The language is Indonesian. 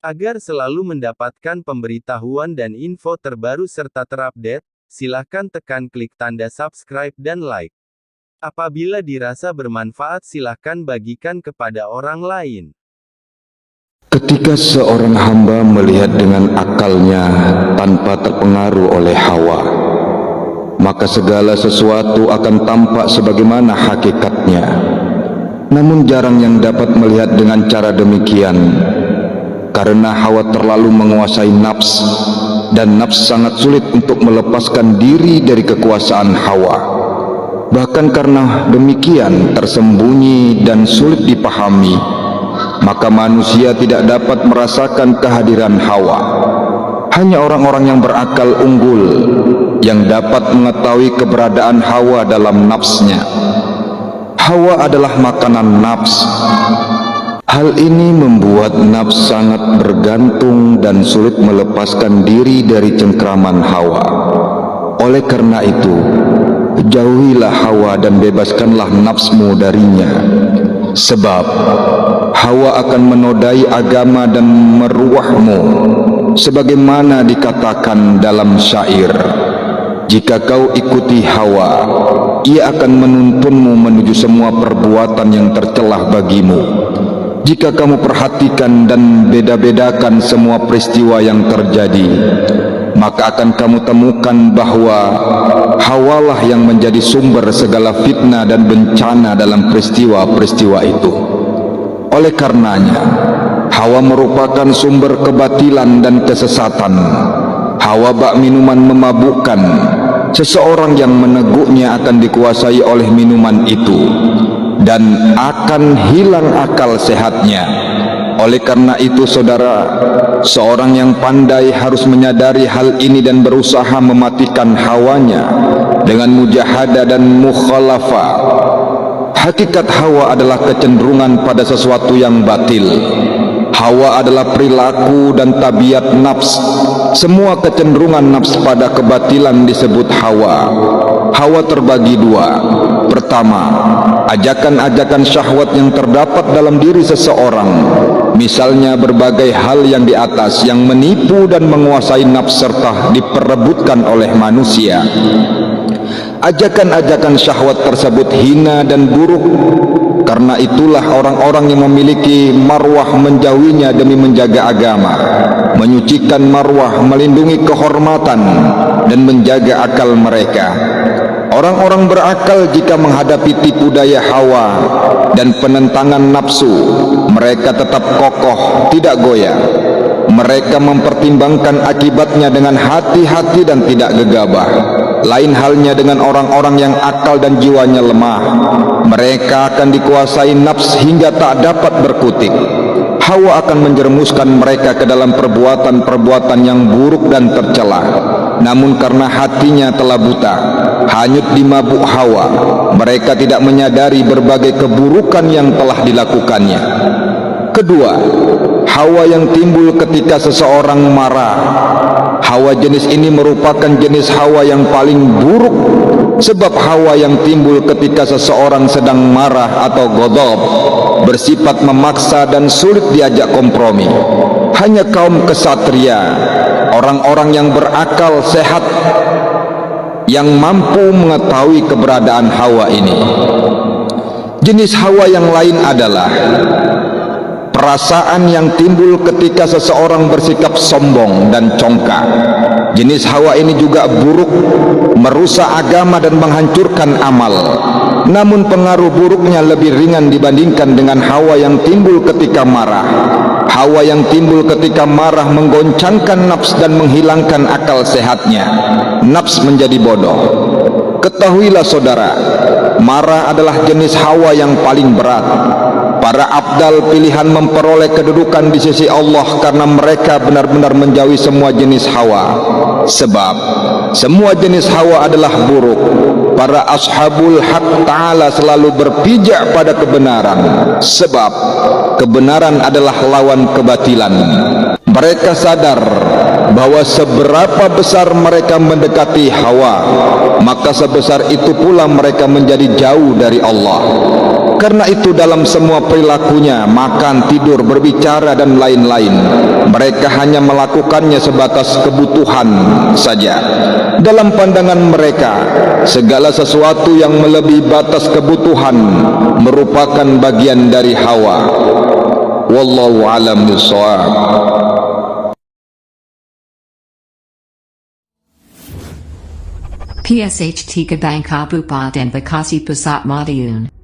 Agar selalu mendapatkan pemberitahuan dan info terbaru serta terupdate, silahkan tekan klik tanda subscribe dan like. Apabila dirasa bermanfaat silahkan bagikan kepada orang lain. Ketika seorang hamba melihat dengan akalnya tanpa terpengaruh oleh hawa, maka segala sesuatu akan tampak sebagaimana hakikatnya. Namun jarang yang dapat melihat dengan cara demikian, karena hawa terlalu menguasai nafs, dan nafs sangat sulit untuk melepaskan diri dari kekuasaan hawa. Bahkan karena demikian tersembunyi dan sulit dipahami, maka manusia tidak dapat merasakan kehadiran hawa. Hanya orang-orang yang berakal unggul yang dapat mengetahui keberadaan hawa dalam nafsnya. Hawa adalah makanan nafs. Hal ini membuat nafs sangat bergantung dan sulit melepaskan diri dari cengkraman hawa. Oleh karena itu, jauhilah hawa dan bebaskanlah nafsmu darinya. Sebab hawa akan menodai agama dan meruahmu, sebagaimana dikatakan dalam syair, jika kau ikuti hawa, ia akan menuntunmu menuju semua perbuatan yang tercelah bagimu. Jika kamu perhatikan dan beda-bedakan semua peristiwa yang terjadi, maka akan kamu temukan bahwa hawalah yang menjadi sumber segala fitnah dan bencana dalam peristiwa-peristiwa itu. Oleh karenanya, hawa merupakan sumber kebatilan dan kesesatan. Hawa bak minuman memabukkan. Seseorang yang meneguknya akan dikuasai oleh minuman itu dan akan hilang akal sehatnya. Oleh karena itu saudara, seorang yang pandai harus menyadari hal ini dan berusaha mematikan hawanya dengan mujahadah dan mukhalafah. Hakikat hawa adalah kecenderungan pada sesuatu yang batil. Hawa adalah perilaku dan tabiat nafs. Semua kecenderungan nafs pada kebatilan disebut hawa. Hawa terbagi dua. Pertama, ajakan-ajakan syahwat yang terdapat dalam diri seseorang, misalnya berbagai hal yang di atas yang menipu dan menguasai nafs serta diperebutkan oleh manusia. Ajakan-ajakan syahwat tersebut hina dan buruk. Karena itulah orang-orang yang memiliki marwah menjauhinya demi menjaga agama, menyucikan marwah, melindungi kehormatan dan menjaga akal mereka. Orang-orang berakal jika menghadapi tipu daya hawa dan penentangan nafsu, mereka tetap kokoh, tidak goyah. Mereka mempertimbangkan akibatnya dengan hati-hati dan tidak gegabah. Lain halnya dengan orang-orang yang akal dan jiwanya lemah. Mereka akan dikuasai nafs hingga tak dapat berkutik. Hawa akan menjerumuskan mereka ke dalam perbuatan-perbuatan yang buruk dan tercela. Namun karena hatinya telah buta, hanyut di mabuk hawa, mereka tidak menyadari berbagai keburukan yang telah dilakukannya. Kedua, hawa yang timbul ketika seseorang marah. Hawa jenis ini merupakan jenis hawa yang paling buruk, sebab hawa yang timbul ketika seseorang sedang marah atau ghadab bersifat memaksa dan sulit diajak kompromi. Hanya kaum kesatria, orang-orang yang berakal sehat, yang mampu mengetahui keberadaan hawa ini. Jenis hawa yang lain adalah perasaan yang timbul ketika seseorang bersikap sombong dan congkak. Jenis hawa ini juga buruk, merusak agama dan menghancurkan amal. Namun pengaruh buruknya lebih ringan dibandingkan dengan hawa yang timbul ketika marah. Hawa yang timbul ketika marah menggoncangkan nafs dan menghilangkan akal sehatnya. Nafs menjadi bodoh. Ketahuilah saudara, marah adalah jenis hawa yang paling berat. Para abdal pilihan memperoleh kedudukan di sisi Allah karena mereka benar-benar menjauhi semua jenis hawa. Sebab semua jenis hawa adalah buruk. Para ashabul haq ta'ala selalu berpijak pada kebenaran, sebab kebenaran adalah lawan kebatilan. Mereka sadar bahwa seberapa besar mereka mendekati Hawa, maka sebesar itu pula mereka menjadi jauh dari Allah. Karena itu dalam semua perilakunya, makan, tidur, berbicara dan lain-lain, mereka hanya melakukannya sebatas kebutuhan saja. Dalam pandangan mereka, segala sesuatu yang melebihi batas kebutuhan merupakan bagian dari hawa. Wallahu a'lam bishawab. PSHT Kabang Kabupaten Bekasi Pusat Madiun